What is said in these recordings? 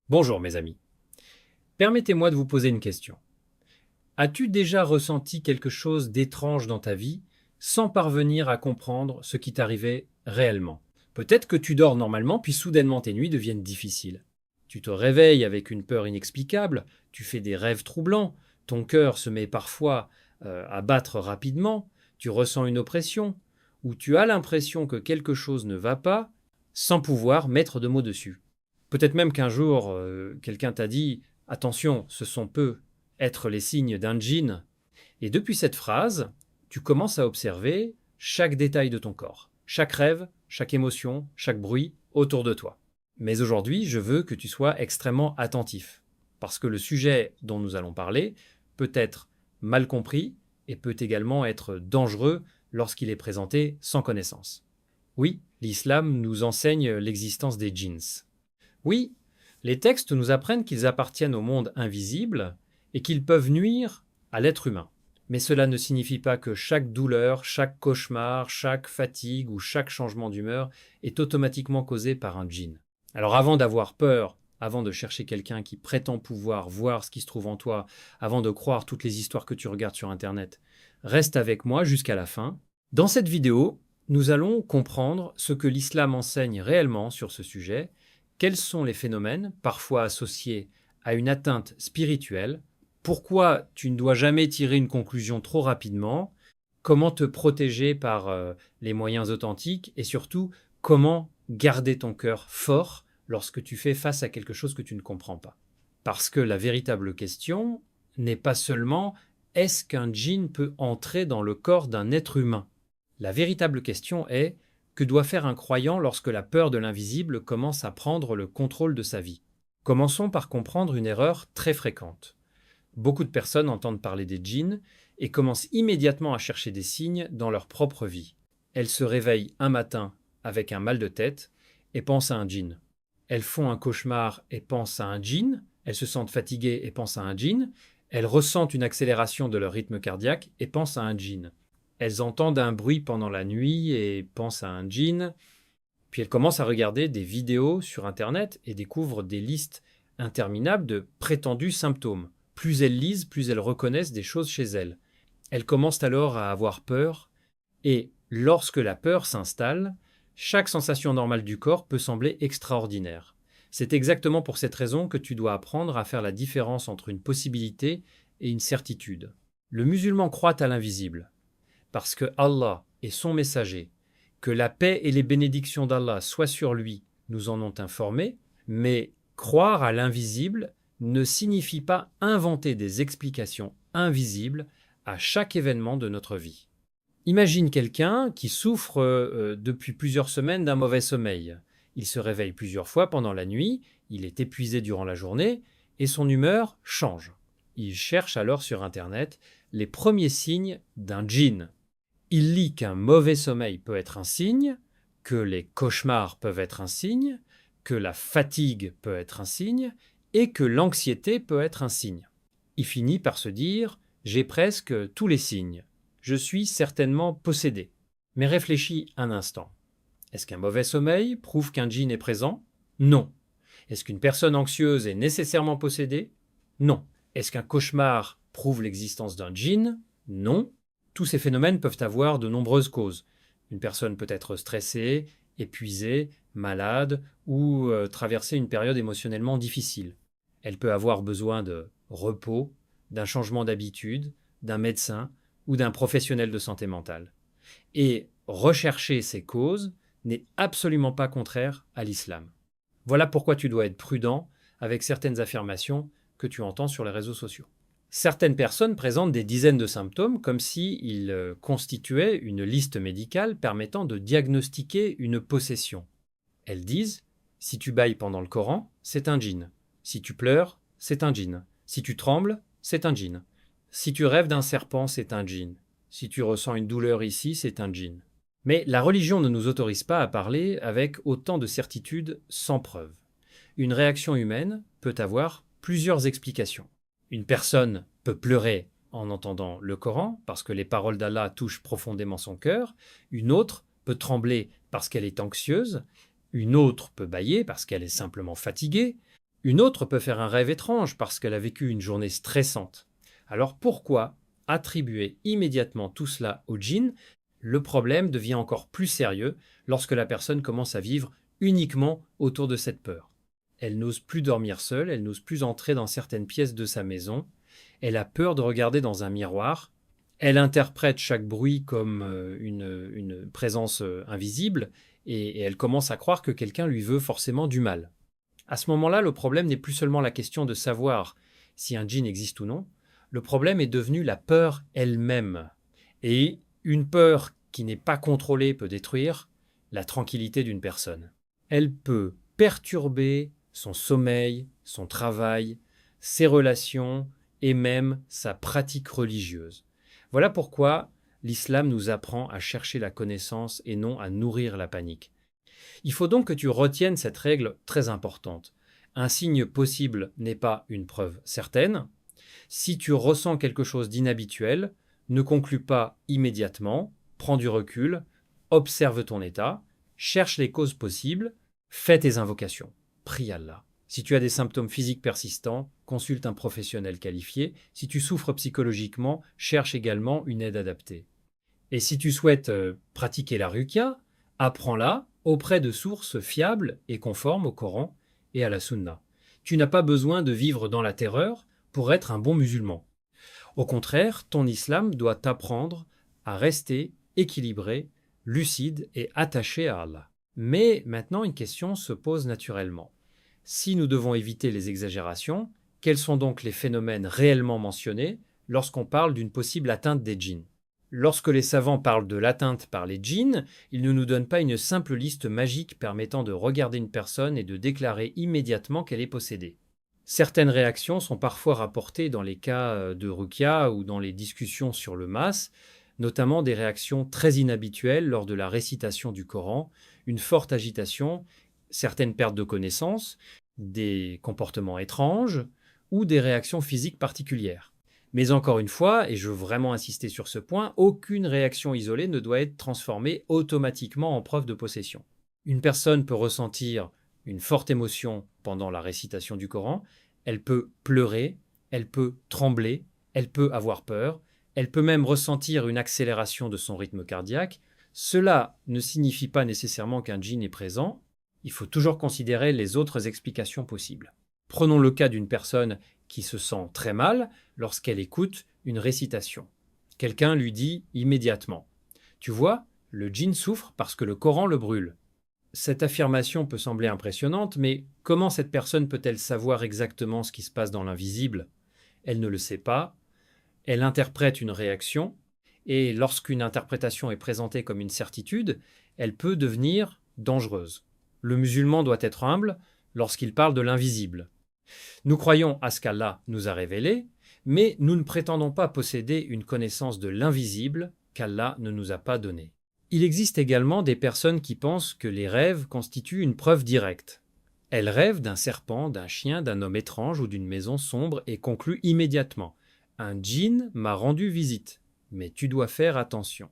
Bonjour mes amis. Permettez-moi de vous poser une question. As-tu déjà ressenti quelque chose d'étrange dans ta vie sans parvenir à comprendre ce qui t'arrivait réellement? Peut-être que tu dors normalement puis soudainement tes nuits deviennent difficiles. Tu te réveilles avec une peur inexplicable, tu fais des rêves troublants, ton cœur se met parfois à battre rapidement, tu ressens une oppression ou tu as l'impression que quelque chose ne va pas sans pouvoir mettre de mots dessus. Peut-être même qu'un jour, quelqu'un t'a dit: «Attention, ce sont peu être les signes d'un djinn», et depuis cette phrase, tu commences à observer chaque détail de ton corps, chaque rêve, chaque émotion, chaque bruit autour de toi. Mais aujourd'hui, je veux que tu sois extrêmement attentif, parce que le sujet dont nous allons parler peut être mal compris et peut également être dangereux lorsqu'il est présenté sans connaissance. Oui, l'islam nous enseigne l'existence des djinns. Oui, les textes nous apprennent qu'ils appartiennent au monde invisible et qu'ils peuvent nuire à l'être humain. Mais cela ne signifie pas que chaque douleur, chaque cauchemar, chaque fatigue ou chaque changement d'humeur est automatiquement causé par un djinn. Alors avant d'avoir peur, avant de chercher quelqu'un qui prétend pouvoir voir ce qui se trouve en toi, avant de croire toutes les histoires que tu regardes sur Internet, reste avec moi jusqu'à la fin. Dans cette vidéo, nous allons comprendre ce que l'islam enseigne réellement sur ce sujet. Quels sont les phénomènes, parfois associés à une atteinte spirituelle? Pourquoi tu ne dois jamais tirer une conclusion trop rapidement? Comment te protéger par les moyens authentiques? Et surtout, comment garder ton cœur fort lorsque tu fais face à quelque chose que tu ne comprends pas? Parce que la véritable question n'est pas seulement est-ce qu'un djinn peut entrer dans le corps d'un être humain? La véritable question est que doit faire un croyant lorsque la peur de l'invisible commence à prendre le contrôle de sa vie? Commençons par comprendre une erreur très fréquente. Beaucoup de personnes entendent parler des djinns et commencent immédiatement à chercher des signes dans leur propre vie. Elles se réveillent un matin avec un mal de tête et pensent à un djinn. Elles font un cauchemar et pensent à un djinn. Elles se sentent fatiguées et pensent à un djinn. Elles ressentent une accélération de leur rythme cardiaque et pensent à un djinn. Elles entendent un bruit pendant la nuit et pensent à un djinn. Puis elles commencent à regarder des vidéos sur Internet et découvrent des listes interminables de prétendus symptômes. Plus elles lisent, plus elles reconnaissent des choses chez elles. Elles commencent alors à avoir peur et lorsque la peur s'installe, chaque sensation normale du corps peut sembler extraordinaire. C'est exactement pour cette raison que tu dois apprendre à faire la différence entre une possibilité et une certitude. Le musulman croit à l'invisible parce que Allah est son messager, que la paix et les bénédictions d'Allah soient sur lui, nous en ont informés, mais croire à l'invisible ne signifie pas inventer des explications invisibles à chaque événement de notre vie. Imagine quelqu'un qui souffre depuis plusieurs semaines d'un mauvais sommeil. Il se réveille plusieurs fois pendant la nuit, il est épuisé durant la journée et son humeur change. Il cherche alors sur Internet les premiers signes d'un djinn. Il lit qu'un mauvais sommeil peut être un signe, que les cauchemars peuvent être un signe, que la fatigue peut être un signe et que l'anxiété peut être un signe. Il finit par se dire: j'ai presque tous les signes. Je suis certainement possédé. Mais réfléchis un instant. Est-ce qu'un mauvais sommeil prouve qu'un djinn est présent? Non. Est-ce qu'une personne anxieuse est nécessairement possédée? Non. Est-ce qu'un cauchemar prouve l'existence d'un djinn? Non. Tous ces phénomènes peuvent avoir de nombreuses causes. Une personne peut être stressée, épuisée, malade ou traverser une période émotionnellement difficile. Elle peut avoir besoin de repos, d'un changement d'habitude, d'un médecin ou d'un professionnel de santé mentale. Et rechercher ces causes n'est absolument pas contraire à l'islam. Voilà pourquoi tu dois être prudent avec certaines affirmations que tu entends sur les réseaux sociaux. Certaines personnes présentent des dizaines de symptômes comme s'ils constituaient une liste médicale permettant de diagnostiquer une possession. Elles disent: si tu bâilles pendant le Coran, c'est un djinn. Si tu pleures, c'est un djinn. Si tu trembles, c'est un djinn. Si tu rêves d'un serpent, c'est un djinn. Si tu ressens une douleur ici, c'est un djinn. Mais la religion ne nous autorise pas à parler avec autant de certitude sans preuve. Une réaction humaine peut avoir plusieurs explications. Une personne peut pleurer en entendant le Coran parce que les paroles d'Allah touchent profondément son cœur. Une autre peut trembler parce qu'elle est anxieuse. Une autre peut bâiller parce qu'elle est simplement fatiguée. Une autre peut faire un rêve étrange parce qu'elle a vécu une journée stressante. Alors pourquoi attribuer immédiatement tout cela au djinn? Le problème devient encore plus sérieux lorsque la personne commence à vivre uniquement autour de cette peur. Elle n'ose plus dormir seule, elle n'ose plus entrer dans certaines pièces de sa maison, elle a peur de regarder dans un miroir, elle interprète chaque bruit comme une présence invisible et elle commence à croire que quelqu'un lui veut forcément du mal. À ce moment-là, le problème n'est plus seulement la question de savoir si un djinn existe ou non, le problème est devenu la peur elle-même. Et une peur qui n'est pas contrôlée peut détruire la tranquillité d'une personne. Elle peut perturber son sommeil, son travail, ses relations et même sa pratique religieuse. Voilà pourquoi l'islam nous apprend à chercher la connaissance et non à nourrir la panique. Il faut donc que tu retiennes cette règle très importante. Un signe possible n'est pas une preuve certaine. Si tu ressens quelque chose d'inhabituel, ne conclus pas immédiatement, prends du recul, observe ton état, cherche les causes possibles, fais tes invocations, prie Allah. Si tu as des symptômes physiques persistants, consulte un professionnel qualifié. Si tu souffres psychologiquement, cherche également une aide adaptée. Et si tu souhaites pratiquer la ruqya, apprends-la auprès de sources fiables et conformes au Coran et à la Sunna. Tu n'as pas besoin de vivre dans la terreur pour être un bon musulman. Au contraire, ton islam doit t'apprendre à rester équilibré, lucide et attaché à Allah. Mais maintenant, une question se pose naturellement. Si nous devons éviter les exagérations, quels sont donc les phénomènes réellement mentionnés lorsqu'on parle d'une possible atteinte des djinns? Lorsque les savants parlent de l'atteinte par les djinns, ils ne nous donnent pas une simple liste magique permettant de regarder une personne et de déclarer immédiatement qu'elle est possédée. Certaines réactions sont parfois rapportées dans les cas de ruqya ou dans les discussions sur le mas, notamment des réactions très inhabituelles lors de la récitation du Coran, une forte agitation, certaines pertes de connaissance, des comportements étranges ou des réactions physiques particulières. Mais encore une fois, et je veux vraiment insister sur ce point, aucune réaction isolée ne doit être transformée automatiquement en preuve de possession. Une personne peut ressentir une forte émotion pendant la récitation du Coran, elle peut pleurer, elle peut trembler, elle peut avoir peur, elle peut même ressentir une accélération de son rythme cardiaque. Cela ne signifie pas nécessairement qu'un djinn est présent, il faut toujours considérer les autres explications possibles. Prenons le cas d'une personne qui se sent très mal lorsqu'elle écoute une récitation. Quelqu'un lui dit immédiatement « Tu vois, le djinn souffre parce que le Coran le brûle ». Cette affirmation peut sembler impressionnante, mais comment cette personne peut-elle savoir exactement ce qui se passe dans l'invisible? Elle ne le sait pas, elle interprète une réaction, et lorsqu'une interprétation est présentée comme une certitude, elle peut devenir dangereuse. Le musulman doit être humble lorsqu'il parle de l'invisible. Nous croyons à ce qu'Allah nous a révélé, mais nous ne prétendons pas posséder une connaissance de l'invisible qu'Allah ne nous a pas donnée. Il existe également des personnes qui pensent que les rêves constituent une preuve directe. Elles rêvent d'un serpent, d'un chien, d'un homme étrange ou d'une maison sombre et concluent immédiatement « Un djinn m'a rendu visite, mais tu dois faire attention ».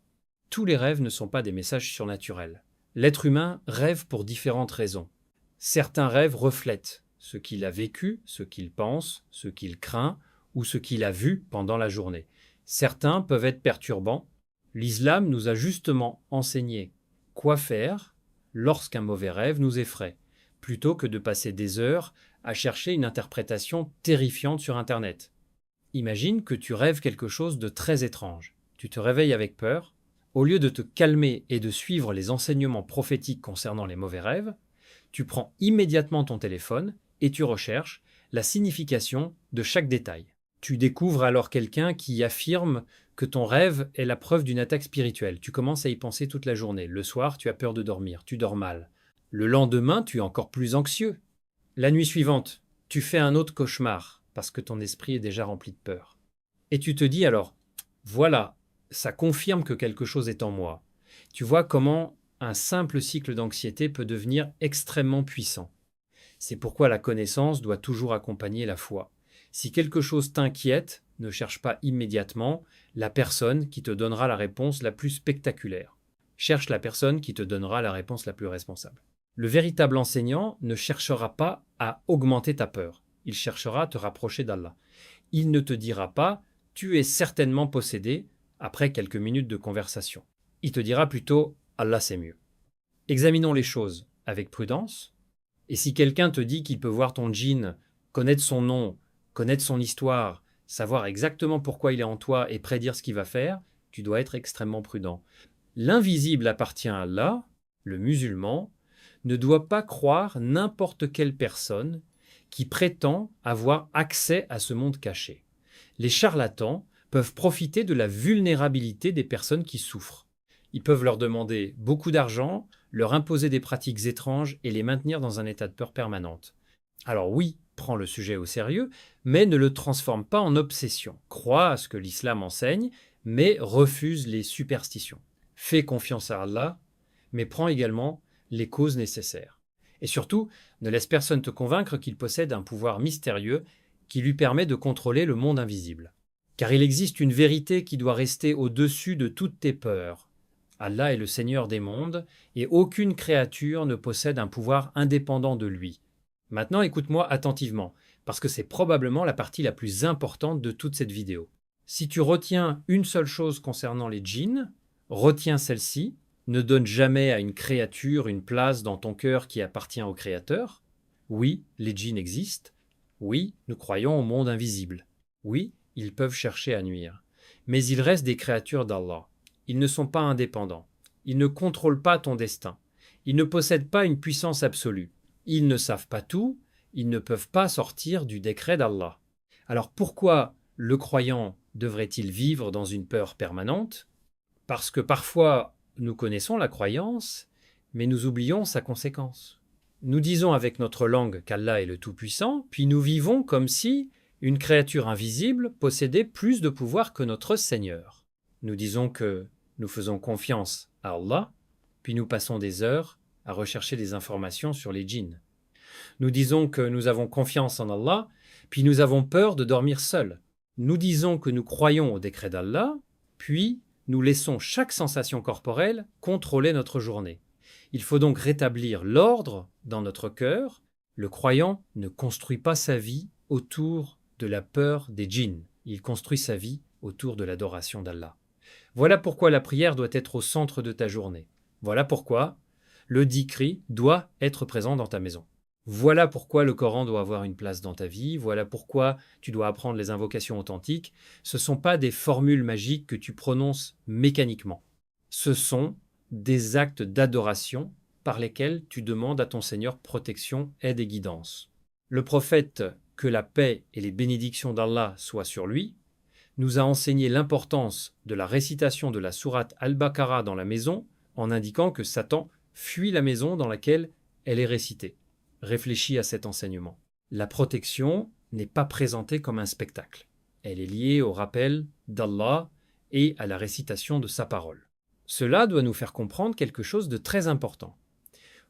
Tous les rêves ne sont pas des messages surnaturels. L'être humain rêve pour différentes raisons. Certains rêves reflètent ce qu'il a vécu, ce qu'il pense, ce qu'il craint ou ce qu'il a vu pendant la journée. Certains peuvent être perturbants. L'islam nous a justement enseigné quoi faire lorsqu'un mauvais rêve nous effraie, plutôt que de passer des heures à chercher une interprétation terrifiante sur Internet. Imagine que tu rêves quelque chose de très étrange. Tu te réveilles avec peur. Au lieu de te calmer et de suivre les enseignements prophétiques concernant les mauvais rêves, tu prends immédiatement ton téléphone et tu recherches la signification de chaque détail. Tu découvres alors quelqu'un qui affirme que ton rêve est la preuve d'une attaque spirituelle. Tu commences à y penser toute la journée. Le soir, tu as peur de dormir, tu dors mal. Le lendemain, tu es encore plus anxieux. La nuit suivante, tu fais un autre cauchemar parce que ton esprit est déjà rempli de peur. Et tu te dis alors, voilà, ça confirme que quelque chose est en moi. Tu vois comment un simple cycle d'anxiété peut devenir extrêmement puissant. C'est pourquoi la connaissance doit toujours accompagner la foi. Si quelque chose t'inquiète, ne cherche pas immédiatement la personne qui te donnera la réponse la plus spectaculaire. Cherche la personne qui te donnera la réponse la plus responsable. Le véritable enseignant ne cherchera pas à augmenter ta peur. Il cherchera à te rapprocher d'Allah. Il ne te dira pas « tu es certainement possédé » après quelques minutes de conversation. Il te dira plutôt « Allah c'est mieux ». Examinons les choses avec prudence. Et si quelqu'un te dit qu'il peut voir ton djinn, connaître son nom, connaître son histoire, savoir exactement pourquoi il est en toi et prédire ce qu'il va faire, tu dois être extrêmement prudent. L'invisible appartient à Allah, le musulman ne doit pas croire n'importe quelle personne qui prétend avoir accès à ce monde caché. Les charlatans peuvent profiter de la vulnérabilité des personnes qui souffrent. Ils peuvent leur demander beaucoup d'argent, leur imposer des pratiques étranges et les maintenir dans un état de peur permanente. Alors oui, prends le sujet au sérieux, mais ne le transforme pas en obsession. Crois à ce que l'islam enseigne, mais refuse les superstitions. Fais confiance à Allah, mais prends également les causes nécessaires. Et surtout, ne laisse personne te convaincre qu'il possède un pouvoir mystérieux qui lui permet de contrôler le monde invisible. Car il existe une vérité qui doit rester au-dessus de toutes tes peurs. Allah est le Seigneur des mondes et aucune créature ne possède un pouvoir indépendant de lui. Maintenant, écoute-moi attentivement, parce que c'est probablement la partie la plus importante de toute cette vidéo. Si tu retiens une seule chose concernant les djinns, retiens celle-ci. Ne donne jamais à une créature une place dans ton cœur qui appartient au Créateur. Oui, les djinns existent. Oui, nous croyons au monde invisible. Oui, ils peuvent chercher à nuire. Mais ils restent des créatures d'Allah. Ils ne sont pas indépendants. Ils ne contrôlent pas ton destin. Ils ne possèdent pas une puissance absolue. Ils ne savent pas tout. Ils ne peuvent pas sortir du décret d'Allah. Alors pourquoi le croyant devrait-il vivre dans une peur permanente? Parce que parfois, nous connaissons la croyance, mais nous oublions sa conséquence. Nous disons avec notre langue qu'Allah est le Tout-Puissant, puis nous vivons comme si une créature invisible possédait plus de pouvoir que notre Seigneur. Nous disons que nous faisons confiance à Allah, puis nous passons des heures à rechercher des informations sur les djinns. Nous disons que nous avons confiance en Allah, puis nous avons peur de dormir seuls. Nous disons que nous croyons au décret d'Allah, puis nous laissons chaque sensation corporelle contrôler notre journée. Il faut donc rétablir l'ordre dans notre cœur. Le croyant ne construit pas sa vie autour de la peur des djinns. Il construit sa vie autour de l'adoration d'Allah. Voilà pourquoi la prière doit être au centre de ta journée. Voilà pourquoi le dhikri doit être présent dans ta maison. Voilà pourquoi le Coran doit avoir une place dans ta vie, voilà pourquoi tu dois apprendre les invocations authentiques. Ce ne sont pas des formules magiques que tu prononces mécaniquement. Ce sont des actes d'adoration par lesquels tu demandes à ton Seigneur protection, aide et guidance. Le prophète, que la paix et les bénédictions d'Allah soient sur lui, nous a enseigné l'importance de la récitation de la sourate Al-Baqarah dans la maison en indiquant que Satan fuit la maison dans laquelle elle est récitée. Réfléchis à cet enseignement. La protection n'est pas présentée comme un spectacle. Elle est liée au rappel d'Allah et à la récitation de sa parole. Cela doit nous faire comprendre quelque chose de très important.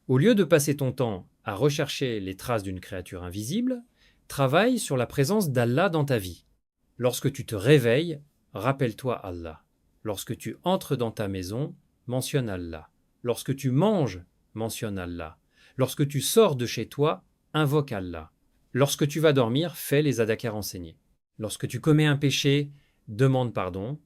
Au lieu de passer ton temps à rechercher les traces d'une créature invisible, travaille sur la présence d'Allah dans ta vie. Lorsque tu te réveilles, rappelle-toi Allah. Lorsque tu entres dans ta maison, mentionne Allah. Lorsque tu manges, mentionne Allah. Lorsque tu sors de chez toi, invoque Allah. Lorsque tu vas dormir, fais les adhkars enseignés. Lorsque tu commets un péché, demande pardon.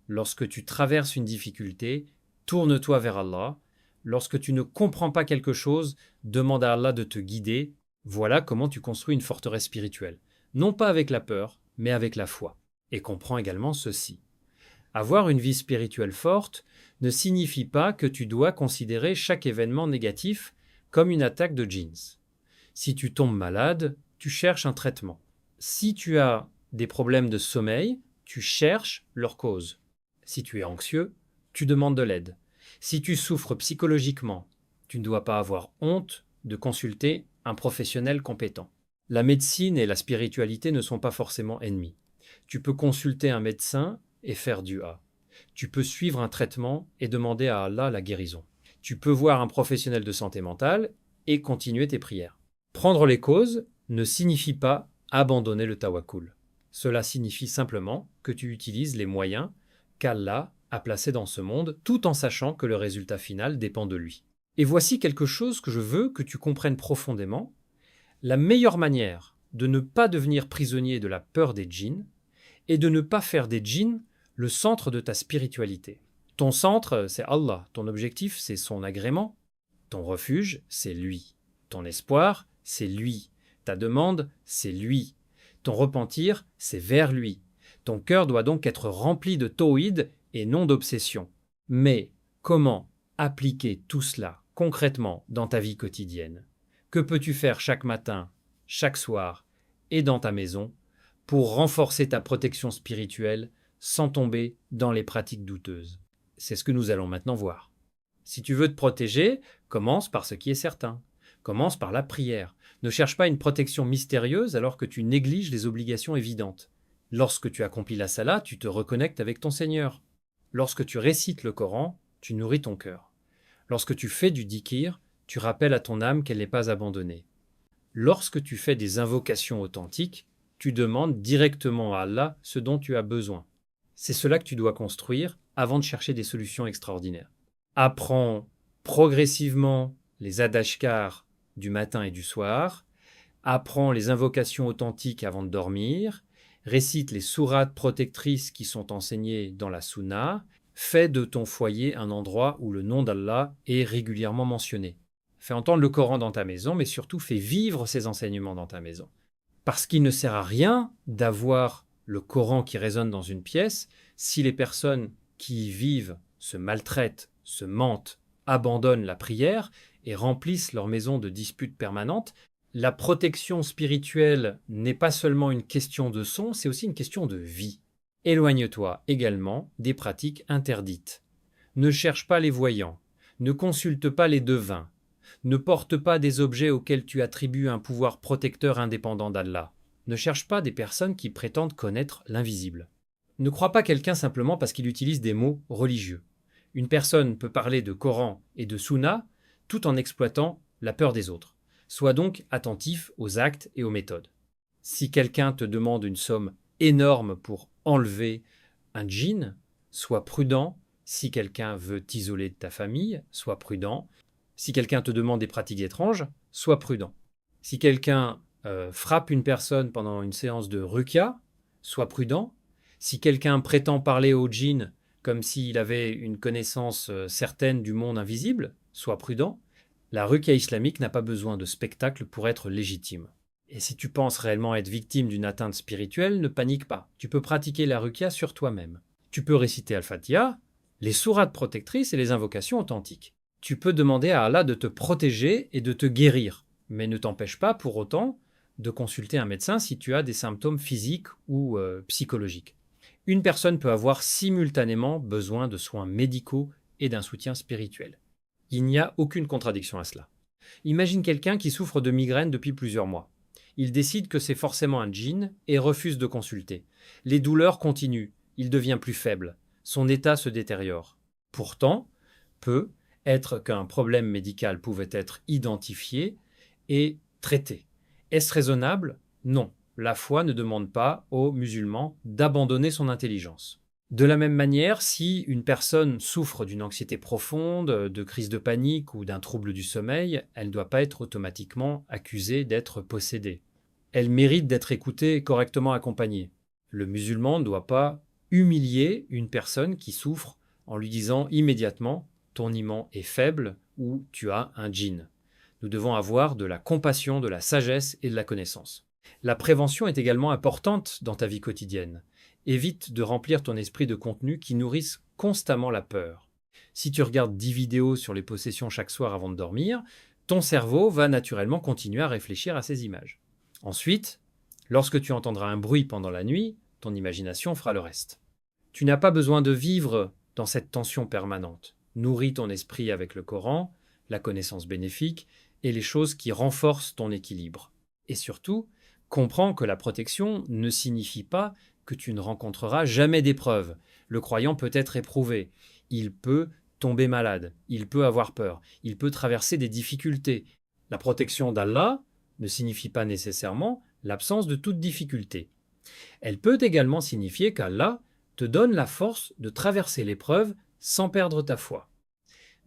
Lorsque tu traverses une difficulté, tourne-toi vers Allah. Lorsque tu ne comprends pas quelque chose, demande à Allah de te guider. Voilà comment tu construis une forteresse spirituelle. Non pas avec la peur, mais avec la foi. Et comprends également ceci. Avoir une vie spirituelle forte ne signifie pas que tu dois considérer chaque événement négatif comme une attaque de djinns. Si tu tombes malade, tu cherches un traitement. Si tu as des problèmes de sommeil, tu cherches leur cause. Si tu es anxieux, tu demandes de l'aide. Si tu souffres psychologiquement, tu ne dois pas avoir honte de consulter un professionnel compétent. La médecine et la spiritualité ne sont pas forcément ennemies. Tu peux consulter un médecin et faire dua. Tu peux suivre un traitement et demander à Allah la guérison. Tu peux voir un professionnel de santé mentale et continuer tes prières. Prendre les causes ne signifie pas abandonner le tawakkul. Cela signifie simplement que tu utilises les moyens qu'Allah a placés dans ce monde tout en sachant que le résultat final dépend de lui. Et voici quelque chose que je veux que tu comprennes profondément. La meilleure manière de ne pas devenir prisonnier de la peur des djinns est de ne pas faire des djinns le centre de ta spiritualité. Ton centre, c'est Allah. Ton objectif, c'est son agrément. Ton refuge, c'est lui. Ton espoir, c'est lui. Ta demande, c'est lui. Ton repentir, c'est vers lui. Ton cœur doit donc être rempli de tawhid et non d'obsession. Mais comment appliquer tout cela concrètement dans ta vie quotidienne? Que peux-tu faire chaque matin, chaque soir et dans ta maison pour renforcer ta protection spirituelle sans tomber dans les pratiques douteuses? C'est ce que nous allons maintenant voir. Si tu veux te protéger, commence par ce qui est certain. Commence par la prière. Ne cherche pas une protection mystérieuse alors que tu négliges les obligations évidentes. Lorsque tu accomplis la salat, tu te reconnectes avec ton Seigneur. Lorsque tu récites le Coran, tu nourris ton cœur. Lorsque tu fais du dhikr, tu rappelles à ton âme qu'elle n'est pas abandonnée. Lorsque tu fais des invocations authentiques, tu demandes directement à Allah ce dont tu as besoin. C'est cela que tu dois construire avant de chercher des solutions extraordinaires. Apprends progressivement les adhkars du matin et du soir, apprends les invocations authentiques avant de dormir, récite les sourates protectrices qui sont enseignées dans la sunna, fais de ton foyer un endroit où le nom d'Allah est régulièrement mentionné. Fais entendre le Coran dans ta maison, mais surtout fais vivre ces enseignements dans ta maison. Parce qu'il ne sert à rien d'avoir le Coran qui résonne dans une pièce si les personnes qui y vivent se maltraitent, se mentent, abandonnent la prière et remplissent leur maison de disputes permanentes. La protection spirituelle n'est pas seulement une question de son, c'est aussi une question de vie. Éloigne-toi également des pratiques interdites. Ne cherche pas les voyants, ne consulte pas les devins, ne porte pas des objets auxquels tu attribues un pouvoir protecteur indépendant d'Allah. Ne cherche pas des personnes qui prétendent connaître l'invisible. Ne crois pas quelqu'un simplement parce qu'il utilise des mots religieux. Une personne peut parler de Coran et de Sunna tout en exploitant la peur des autres. Sois donc attentif aux actes et aux méthodes. Si quelqu'un te demande une somme énorme pour enlever un djinn, sois prudent. Si quelqu'un veut t'isoler de ta famille, sois prudent. Si quelqu'un te demande des pratiques étranges, sois prudent. Si quelqu'un frappe une personne pendant une séance de ruqya, sois prudent. Si quelqu'un prétend parler au djinn comme s'il avait une connaissance certaine du monde invisible, sois prudent. La ruqya islamique n'a pas besoin de spectacle pour être légitime. Et si tu penses réellement être victime d'une atteinte spirituelle, ne panique pas. Tu peux pratiquer la ruqya sur toi-même. Tu peux réciter Al-Fatiha, les sourates protectrices et les invocations authentiques. Tu peux demander à Allah de te protéger et de te guérir, mais ne t'empêche pas pour autant de consulter un médecin si tu as des symptômes physiques ou psychologiques. Une personne peut avoir simultanément besoin de soins médicaux et d'un soutien spirituel. Il n'y a aucune contradiction à cela. Imagine quelqu'un qui souffre de migraines depuis plusieurs mois. Il décide que c'est forcément un djinn et refuse de consulter. Les douleurs continuent, il devient plus faible, son état se détériore. Pourtant, peut être qu'un problème médical pouvait être identifié et traité. Est-ce raisonnable? Non. La foi ne demande pas aux musulmans d'abandonner son intelligence. De la même manière, si une personne souffre d'une anxiété profonde, de crise de panique ou d'un trouble du sommeil, elle ne doit pas être automatiquement accusée d'être possédée. Elle mérite d'être écoutée et correctement accompagnée. Le musulman ne doit pas humilier une personne qui souffre en lui disant immédiatement « ton iman est faible » ou « tu as un djinn ». Nous devons avoir de la compassion, de la sagesse et de la connaissance. La prévention est également importante dans ta vie quotidienne. Évite de remplir ton esprit de contenus qui nourrissent constamment la peur. Si tu regardes 10 vidéos sur les possessions chaque soir avant de dormir, ton cerveau va naturellement continuer à réfléchir à ces images. Ensuite, lorsque tu entendras un bruit pendant la nuit, ton imagination fera le reste. Tu n'as pas besoin de vivre dans cette tension permanente. Nourris ton esprit avec le Coran, la connaissance bénéfique et les choses qui renforcent ton équilibre. Et surtout, comprends que la protection ne signifie pas que tu ne rencontreras jamais d'épreuves. Le croyant peut être éprouvé, il peut tomber malade, il peut avoir peur, il peut traverser des difficultés. La protection d'Allah ne signifie pas nécessairement l'absence de toute difficulté. Elle peut également signifier qu'Allah te donne la force de traverser l'épreuve sans perdre ta foi.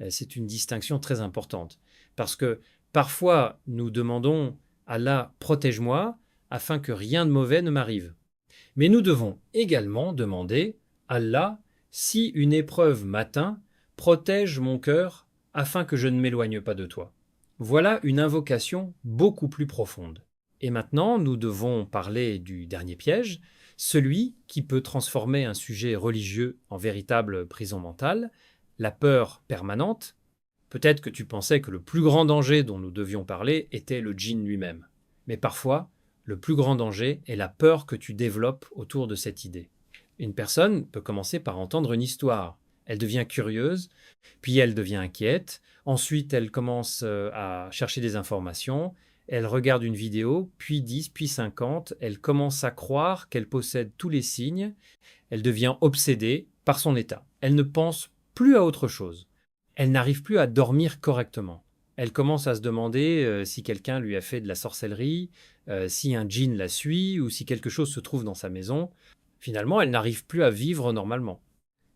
C'est une distinction très importante. Parce que parfois, nous demandons Allah, protège-moi, afin que rien de mauvais ne m'arrive. Mais nous devons également demander Allah, si une épreuve m'atteint, protège mon cœur afin que je ne m'éloigne pas de toi. Voilà une invocation beaucoup plus profonde. Et maintenant, nous devons parler du dernier piège, celui qui peut transformer un sujet religieux en véritable prison mentale, la peur permanente. Peut-être que tu pensais que le plus grand danger dont nous devions parler était le djinn lui-même. Mais parfois, le plus grand danger est la peur que tu développes autour de cette idée. Une personne peut commencer par entendre une histoire. Elle devient curieuse, puis elle devient inquiète. Ensuite, elle commence à chercher des informations. Elle regarde une vidéo, puis 10, puis 50. Elle commence à croire qu'elle possède tous les signes. Elle devient obsédée par son état. Elle ne pense plus à autre chose. Elle n'arrive plus à dormir correctement. Elle commence à se demander si quelqu'un lui a fait de la sorcellerie, si un djinn la suit ou si quelque chose se trouve dans sa maison. Finalement, elle n'arrive plus à vivre normalement.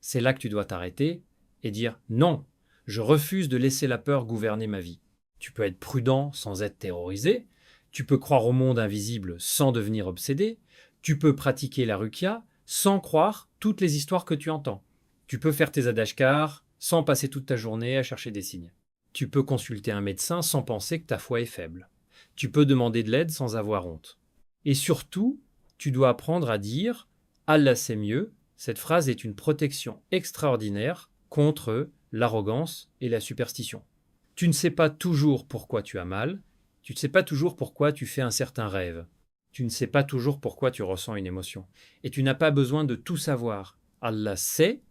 C'est là que tu dois t'arrêter et dire non, je refuse de laisser la peur gouverner ma vie. Tu peux être prudent sans être terrorisé, tu peux croire au monde invisible sans devenir obsédé, tu peux pratiquer la ruqya sans croire toutes les histoires que tu entends. Tu peux faire tes adhkars sans passer toute ta journée à chercher des signes. Tu peux consulter un médecin sans penser que ta foi est faible. Tu peux demander de l'aide sans avoir honte. Et surtout, tu dois apprendre à dire « Allah c'est mieux ». Cette phrase est une protection extraordinaire contre l'arrogance et la superstition. Tu ne sais pas toujours pourquoi tu as mal, tu ne sais pas toujours pourquoi tu fais un certain rêve, tu ne sais pas toujours pourquoi tu ressens une émotion. Et tu n'as pas besoin de tout savoir. Allah sait.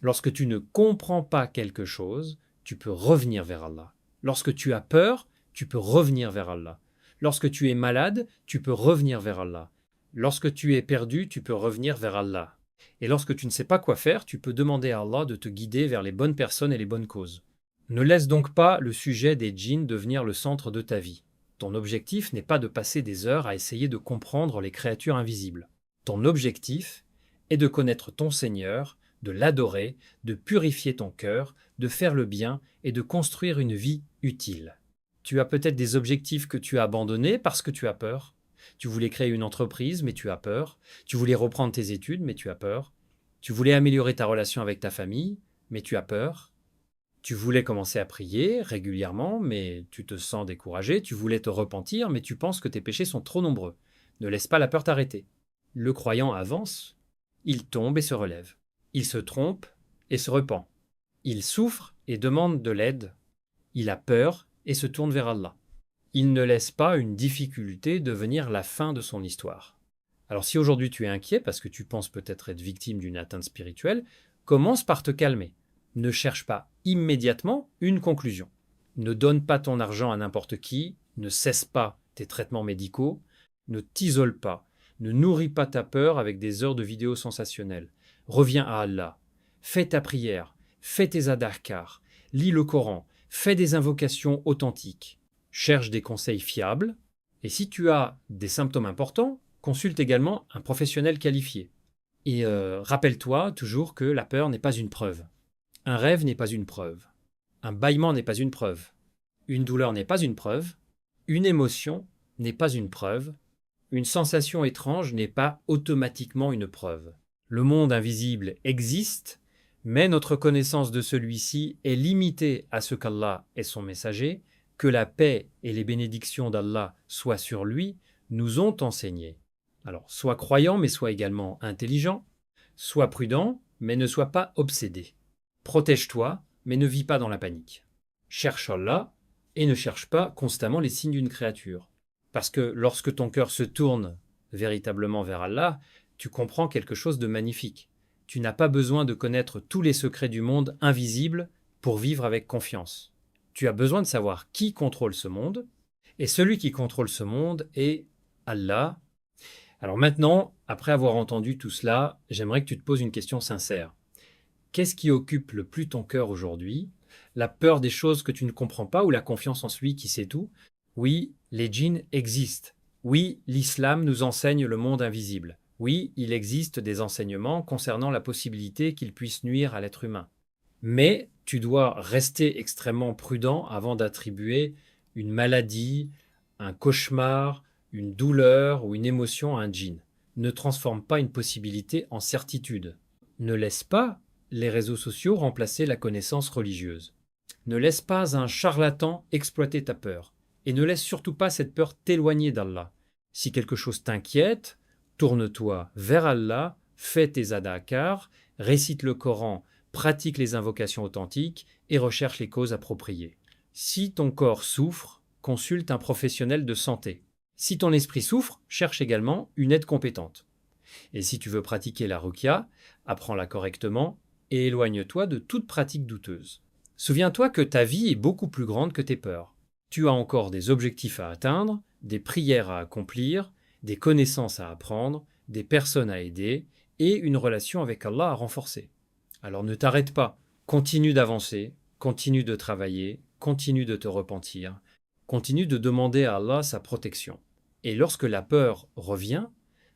Lorsque tu ne comprends pas quelque chose, tu peux revenir vers Allah. Lorsque tu as peur, tu peux revenir vers Allah. Lorsque tu es malade, tu peux revenir vers Allah. Lorsque tu es perdu, tu peux revenir vers Allah. Et lorsque tu ne sais pas quoi faire, tu peux demander à Allah de te guider vers les bonnes personnes et les bonnes causes. Ne laisse donc pas le sujet des djinns devenir le centre de ta vie. Ton objectif n'est pas de passer des heures à essayer de comprendre les créatures invisibles. Ton objectif est de connaître ton Seigneur, de l'adorer, de purifier ton cœur, de faire le bien et de construire une vie utile. Tu as peut-être des objectifs que tu as abandonnés parce que tu as peur. Tu voulais créer une entreprise, mais tu as peur. Tu voulais reprendre tes études, mais tu as peur. Tu voulais améliorer ta relation avec ta famille, mais tu as peur. Tu voulais commencer à prier régulièrement, mais tu te sens découragé. Tu voulais te repentir, mais tu penses que tes péchés sont trop nombreux. Ne laisse pas la peur t'arrêter. Le croyant avance, il tombe et se relève. Il se trompe et se repent. Il souffre et demande de l'aide. Il a peur et se tourne vers Allah. Il ne laisse pas une difficulté devenir la fin de son histoire. Alors si aujourd'hui tu es inquiet parce que tu penses peut-être être victime d'une atteinte spirituelle, commence par te calmer. Ne cherche pas immédiatement une conclusion. Ne donne pas ton argent à n'importe qui, ne cesse pas tes traitements médicaux, ne t'isole pas, ne nourris pas ta peur avec des heures de vidéos sensationnelles. Reviens à Allah, fais ta prière, fais tes adhkars, lis le Coran, fais des invocations authentiques, cherche des conseils fiables, et si tu as des symptômes importants, consulte également un professionnel qualifié. Et rappelle-toi toujours que la peur n'est pas une preuve. Un rêve n'est pas une preuve. Un bâillement n'est pas une preuve. Une douleur n'est pas une preuve. Une émotion n'est pas une preuve. Une sensation étrange n'est pas automatiquement une preuve. Le monde invisible existe, mais notre connaissance de celui-ci est limitée à ce qu'Allah est son messager, que la paix et les bénédictions d'Allah soient sur lui, nous ont enseigné. Alors, sois croyant, mais sois également intelligent. Sois prudent, mais ne sois pas obsédé. Protège-toi, mais ne vis pas dans la panique. Cherche Allah et ne cherche pas constamment les signes d'une créature. Parce que lorsque ton cœur se tourne véritablement vers Allah, tu comprends quelque chose de magnifique. Tu n'as pas besoin de connaître tous les secrets du monde invisible pour vivre avec confiance. Tu as besoin de savoir qui contrôle ce monde, et celui qui contrôle ce monde est Allah. Alors maintenant, après avoir entendu tout cela, j'aimerais que tu te poses une question sincère. Qu'est-ce qui occupe le plus ton cœur aujourd'hui? La peur des choses que tu ne comprends pas ou la confiance en celui qui sait tout? Oui, les djinns existent. Oui, l'islam nous enseigne le monde invisible. Oui, il existe des enseignements concernant la possibilité qu'ils puissent nuire à l'être humain. Mais tu dois rester extrêmement prudent avant d'attribuer une maladie, un cauchemar, une douleur ou une émotion à un djinn. Ne transforme pas une possibilité en certitude. Ne laisse pas les réseaux sociaux remplacer la connaissance religieuse. Ne laisse pas un charlatan exploiter ta peur. Et ne laisse surtout pas cette peur t'éloigner d'Allah. Si quelque chose t'inquiète, tourne-toi vers Allah, fais tes adhkars, récite le Coran, pratique les invocations authentiques et recherche les causes appropriées. Si ton corps souffre, consulte un professionnel de santé. Si ton esprit souffre, cherche également une aide compétente. Et si tu veux pratiquer la ruqya, apprends-la correctement et éloigne-toi de toute pratique douteuse. Souviens-toi que ta vie est beaucoup plus grande que tes peurs. Tu as encore des objectifs à atteindre, des prières à accomplir, des connaissances à apprendre, des personnes à aider et une relation avec Allah à renforcer. Alors ne t'arrête pas, continue d'avancer, continue de travailler, continue de te repentir, continue de demander à Allah sa protection. Et lorsque la peur revient,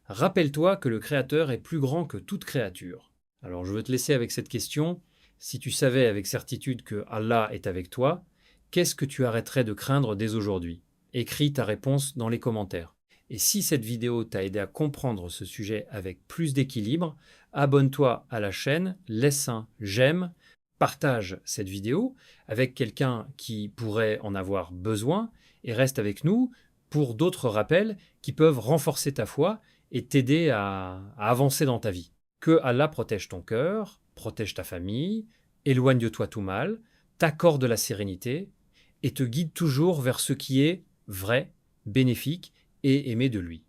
rappelle-toi que le Créateur est plus grand que toute créature. Alors je veux te laisser avec cette question. Si tu savais avec certitude que Allah est avec toi, qu'est-ce que tu arrêterais de craindre dès aujourd'hui? Écris ta réponse dans les commentaires. Et si cette vidéo t'a aidé à comprendre ce sujet avec plus d'équilibre, abonne-toi à la chaîne, laisse un j'aime, partage cette vidéo avec quelqu'un qui pourrait en avoir besoin et reste avec nous pour d'autres rappels qui peuvent renforcer ta foi et t'aider à avancer dans ta vie. Que Allah protège ton cœur, protège ta famille, éloigne de toi tout mal, t'accorde la sérénité et te guide toujours vers ce qui est vrai, bénéfique et aimé de lui.